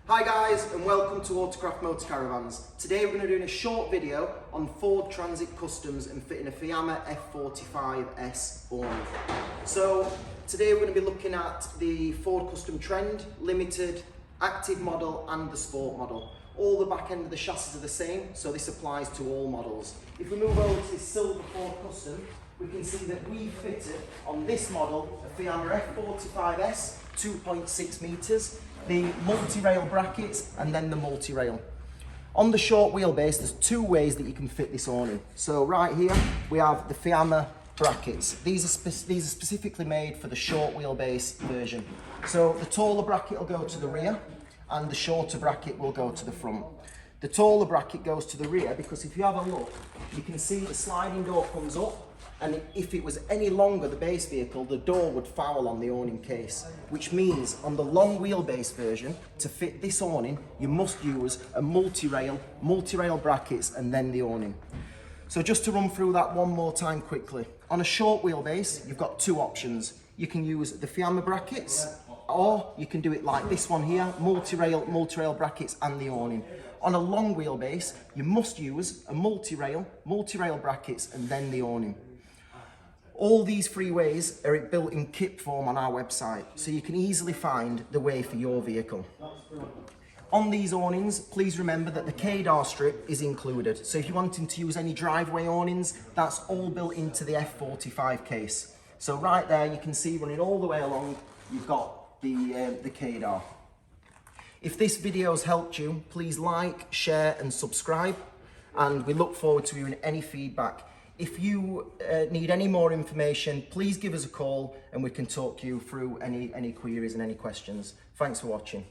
Hi guys, and welcome to Autocraft Motor Caravans. Today we're going to be doing a short video on Ford Transit Customs and fitting a Fiamma F45S awning. So today we're going to be looking at the Ford Custom Trend, Limited, Active model and the Sport model. All the back end of the chassis are the same, so this applies to all models. If we move over to this silver Ford Custom, we can see that we fitted on this model a Fiamma F45S, 2.6 metres, the multi-rail brackets and then the multi-rail. On the short wheelbase, there's two ways that you can fit this awning. So right here, we have the Fiamma brackets. These are specifically made for the short wheelbase version. So the taller bracket will go to the rear and the shorter bracket will go to the front. The taller bracket goes to the rear because if you have a look, you can see the sliding door comes up, and if it was any longer, the base vehicle, the door would foul on the awning case, which means on the long wheelbase version, to fit this awning, you must use a multi-rail brackets and then the awning. So just to run through that one more time quickly. On a short wheelbase, you've got two options. You can use the Fiamma brackets, or you can do it like this one here, multi-rail brackets and the awning. On a long wheelbase, you must use a multi-rail brackets and then the awning. All these three ways are built in kit form on our website, so you can easily find the way for your vehicle. On these awnings, please remember that the K-Dar strip is included. So if you're wanting to use any driveway awnings, that's all built into the F45 case. So right there, you can see running all the way along, you've got the K-Dar. If this video has helped you, please like, share and subscribe, and we look forward to hearing any feedback. If you need any more information, please give us a call and we can talk you through any queries and any questions. Thanks for watching.